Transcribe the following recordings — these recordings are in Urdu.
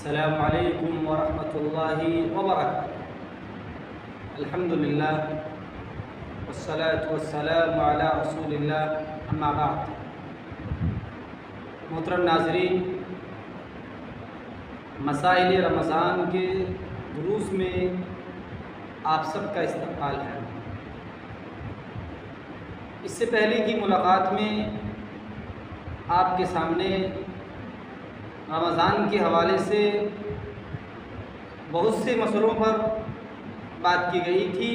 السلام علیکم ورحمۃ اللہ وبرکاتہ۔ الحمدللہ والصلاة والسلام علی رسول اللہ، اما بعد۔ محترم ناظرین، مسائل رمضان کے دروس میں آپ سب کا استقبال ہے۔ اس سے پہلے کی ملاقات میں آپ کے سامنے رمضان کے حوالے سے بہت سے مسئلوں پر بات کی گئی تھی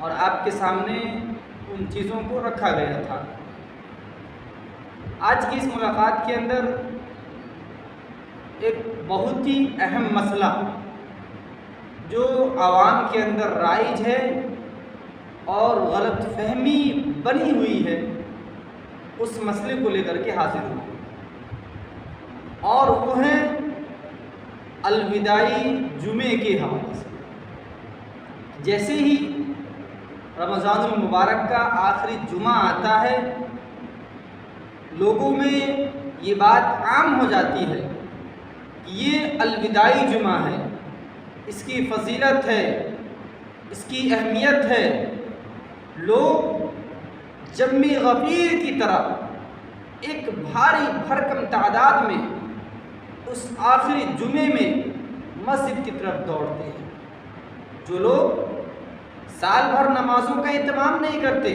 اور آپ کے سامنے ان چیزوں کو رکھا گیا تھا۔ آج کی اس ملاقات کے اندر ایک بہت ہی اہم مسئلہ جو عوام کے اندر رائج ہے اور غلط فہمی بنی ہوئی ہے، اس مسئلے کو لے کر کے حاضر ہوں، اور وہ ہے الوداعی جمعے کے حوالے سے۔ جیسے ہی رمضان المبارک کا آخری جمعہ آتا ہے، لوگوں میں یہ بات عام ہو جاتی ہے کہ یہ الوداعی جمعہ ہے، اس کی فضیلت ہے، اس کی اہمیت ہے۔ لوگ جم غفیر کی طرح ایک بھاری بھرکم تعداد میں اس آخری جمعے میں مسجد کی طرف دوڑتے ہیں۔ جو لوگ سال بھر نمازوں کا اہتمام نہیں کرتے،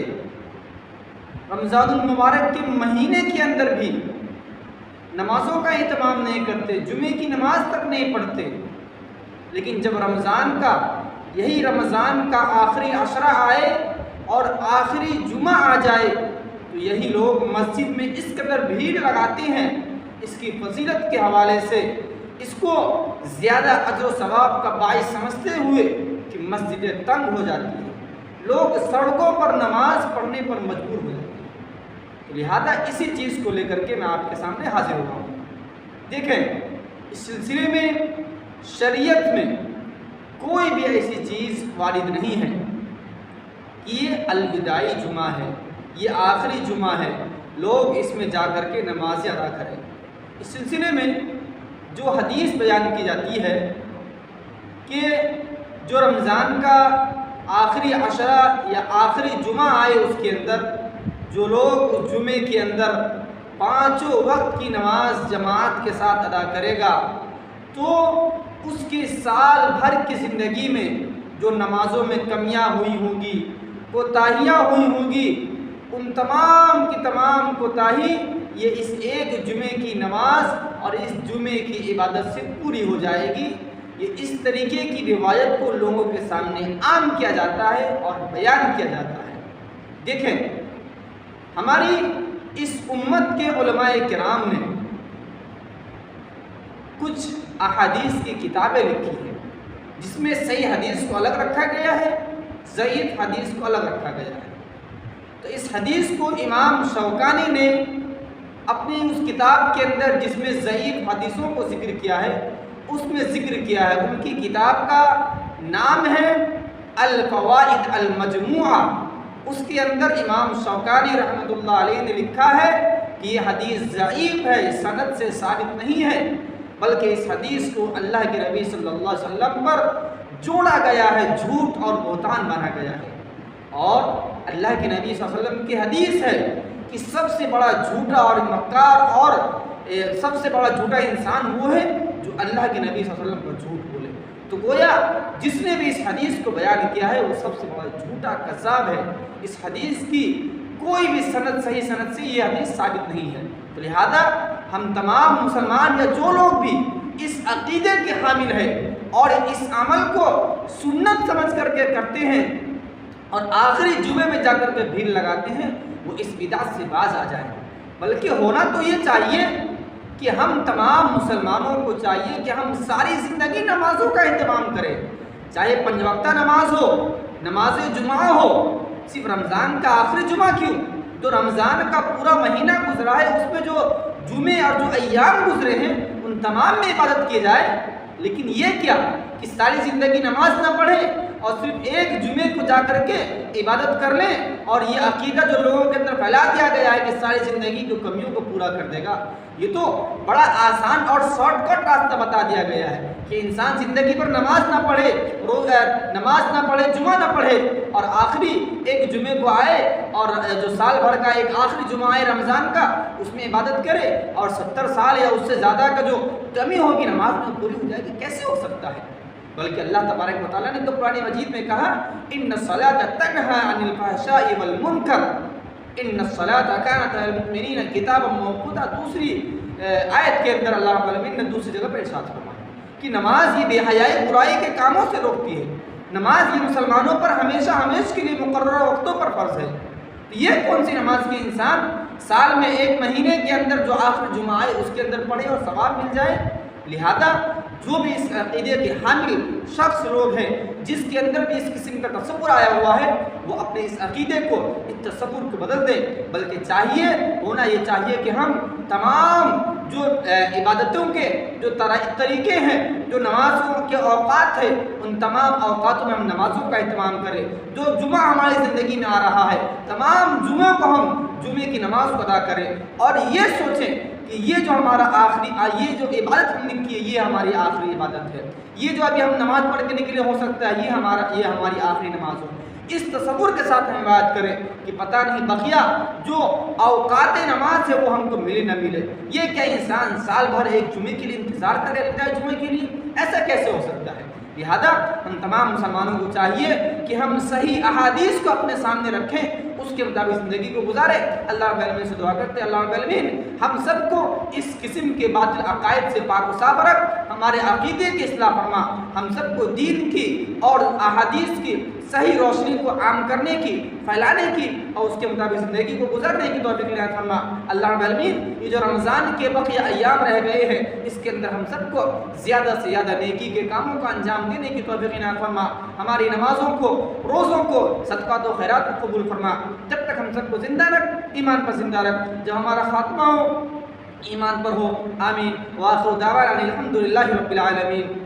رمضان المبارک کے مہینے کے اندر بھی نمازوں کا اہتمام نہیں کرتے، جمعے کی نماز تک نہیں پڑھتے، لیکن جب یہی رمضان کا آخری عشرہ آئے اور آخری جمعہ آ جائے تو یہی لوگ مسجد میں اس قدر بھیڑ لگاتے ہیں، اس کی فضیلت کے حوالے سے اس کو زیادہ اجر و ثواب کا باعث سمجھتے ہوئے کہ مسجدیں تنگ ہو جاتی ہیں، لوگ سڑکوں پر نماز پڑھنے پر مجبور ہو جاتے ہیں۔ تو لہذا اسی چیز کو لے کر کے میں آپ کے سامنے حاضر ہوا ہوں۔ دیکھیں، اس سلسلے میں شریعت میں کوئی بھی ایسی چیز وارد نہیں ہے کہ یہ الوداعی جمعہ ہے، یہ آخری جمعہ ہے، لوگ اس میں جا کر کے نماز ادا کریں۔ اس سلسلے میں جو حدیث بیان کی جاتی ہے کہ جو رمضان کا آخری عشرہ یا آخری جمعہ آئے، اس کے اندر جو لوگ اس جمعے کے اندر 5 وقت کی نماز جماعت کے ساتھ ادا کرے گا تو اس کی سال بھر کی زندگی میں جو نمازوں میں کمیاں ہوئی ہوں گی، کوتاہیاں ہوئی ہوں گی، ان تمام کی تمام کوتاہی یہ اس ایک جمعے کی نماز اور اس جمعے کی عبادت سے پوری ہو جائے گی۔ یہ اس طریقے کی روایت کو لوگوں کے سامنے عام کیا جاتا ہے اور بیان کیا جاتا ہے۔ دیکھیں، ہماری اس امت کے علماء کرام نے کچھ احادیث کی کتابیں لکھی ہیں، جس میں صحیح حدیث کو الگ رکھا گیا ہے، ضعیف حدیث کو الگ رکھا گیا ہے۔ تو اس حدیث کو امام شوکانی نے اپنی اس کتاب کے اندر جس میں ضعیف حدیثوں کو ذکر کیا ہے، اس میں ذکر کیا ہے۔ ان کی کتاب کا نام ہے الفوائد المجموعہ۔ اس کے اندر امام شوکانی رحمۃ اللہ علیہ نے لکھا ہے کہ یہ حدیث ضعیف ہے، سند سے ثابت نہیں ہے، بلکہ اس حدیث کو اللہ کے نبی صلی اللہ علیہ وسلم پر جوڑا گیا ہے، جھوٹ اور بہتان بنا گیا ہے۔ اور اللہ کے نبی صلی اللہ علیہ وسلم کی حدیث ہے کہ سب سے بڑا جھوٹا اور مکار اور سب سے بڑا جھوٹا انسان وہ ہے جو اللہ کے نبی صلی اللہ علیہ وسلم پر جھوٹ بولے۔ تو گویا جس نے بھی اس حدیث کو بیان کیا ہے وہ سب سے بڑا جھوٹا کذاب ہے۔ اس حدیث کی کوئی بھی صحیح سند سے یہ حدیث ثابت نہیں ہے۔ تو لہذا ہم تمام مسلمان یا جو لوگ بھی اس عقیدے کے حامل ہیں اور اس عمل کو سنت سمجھ کر کے کرتے ہیں اور آخری جمعے میں جا کر کے بھیڑ لگاتے ہیں، وہ اس بدعت سے باز آ جائیں۔ بلکہ ہونا تو یہ چاہیے کہ ہم تمام مسلمانوں کو چاہیے کہ ہم ساری زندگی نمازوں کا اہتمام کریں، چاہے 5 وقتہ نماز ہو، نماز جمعہ ہو، صرف رمضان کا آخری جمعہ کیوں، تو رمضان کا پورا مہینہ گزرا ہے، اس میں جو جمعے اور جو ایام گزرے ہیں ان تمام میں عبادت کی جائے، لیکن یہ کیا کہ ساری زندگی نماز نہ پڑھے اور صرف ایک جمعے کو جا کر کے عبادت کر لیں، اور یہ عقیدہ جو لوگوں کے اندر پھیلا دیا گیا ہے کہ ساری زندگی کی کمیوں کو پورا کر دے گا، یہ تو بڑا آسان اور شارٹ کٹ راستہ بتا دیا گیا ہے کہ انسان زندگی پر نماز نہ پڑھے، نماز نہ پڑھے، جمعہ نہ پڑھے، اور آخری ایک جمعے کو آئے اور جو سال بھر کا ایک آخری جمعہ آئے رمضان کا، اس میں عبادت کرے، اور 70 سال یا اس سے زیادہ کا جو کمی ہوگی نماز میں پوری ہو جائے گی۔ کیسے ہو سکتا ہے؟ بلکہ اللہ تبارک و تعالیٰ نے تو قرآن مجید میں کہا ان الصلاۃ تنہی عن الفحشاء والمنکر ان الصلاۃ کانت علی المؤمنین کتابا موقوتا۔ دوسری آیت کے اندر اللہ رب العالمین نے دوسری جگہ پر ارشاد فرمایا کہ نماز یہ بے حیائی برائی کے کاموں سے روکتی ہے، نماز یہ مسلمانوں پر ہمیشہ ہمیشہ کے لیے مقررہ وقتوں پر فرض ہے۔ یہ کون سی نماز کی انسان سال میں ایک مہینے کے اندر جو آخر جمعہ آئے اس کے اندر پڑھے اور ثواب مل جائے؟ لہذا جو بھی اس عقیدے کے حامل شخص لوگ ہیں، جس کے اندر بھی اس قسم کا تصور آیا ہوا ہے، وہ اپنے اس عقیدے کو، اس تصور کو بدل دے، بلکہ چاہیے ہونا یہ چاہیے کہ ہم تمام جو عبادتوں کے جو طریقے ہیں، جو نمازوں کے اوقات ہیں، ان تمام اوقاتوں میں ہم نمازوں کا اہتمام کریں۔ جو جمعہ ہماری زندگی میں آ رہا ہے، تمام جمعوں کو ہم جمعے کی نماز کو ادا کریں، اور یہ سوچیں کہ یہ جو ہمارا یہ جو عبادت ہم نے کی ہے، یہ ہماری آخری عبادت ہے، یہ جو ابھی ہم نماز پڑھنے کے لیے ہو سکتا ہے، یہ ہماری آخری نماز ہو۔ اس تصور کے ساتھ ہم بات کریں کہ پتہ نہیں بقیہ جو اوقات نماز ہے وہ ہم کو ملے نہ ملے۔ یہ کیا انسان سال بھر ایک جمعے کے لیے انتظار کرے رہتا ہے جمعے کے لیے؟ ایسا کیسے ہو سکتا ہے؟ لہذا ہم تمام مسلمانوں کو چاہیے کہ ہم صحیح احادیث کو اپنے سامنے رکھیں، اس کے مطابق زندگی کو گزاریں۔ اللہ رب العالمین سے دعا کرتے ہیں اللہ رب العالمین ہم سب کو اس قسم کے باطل عقائد سے پاک و صاف رکھ، ہمارے عقیدے کی اصلاح فرما، ہم سب کو دین کی اور احادیث کی صحیح روشنی کو عام کرنے کی، پھیلانے کی، اور اس کے مطابق زندگی کو گزارنے کی توفیق عنایت فرما۔ اللہ رب العالمین یہ جو رمضان کے بقیہ ایام رہ گئے ہیں، اس کے اندر ہم سب کو زیادہ سے زیادہ نیکی کے کاموں کا انجام دینے کی توفیق عنایت فرما، ہماری نمازوں کو، روزوں کو، صدقات و خیرات کو قبول فرما۔ جب تک ہم سب کو زندہ رکھ، ایمان پر زندہ رکھ، جب ہمارا خاتمہ ہو ایمان پر ہو، آمین۔ وآخر دعوانا الحمدللہ رب العالمین۔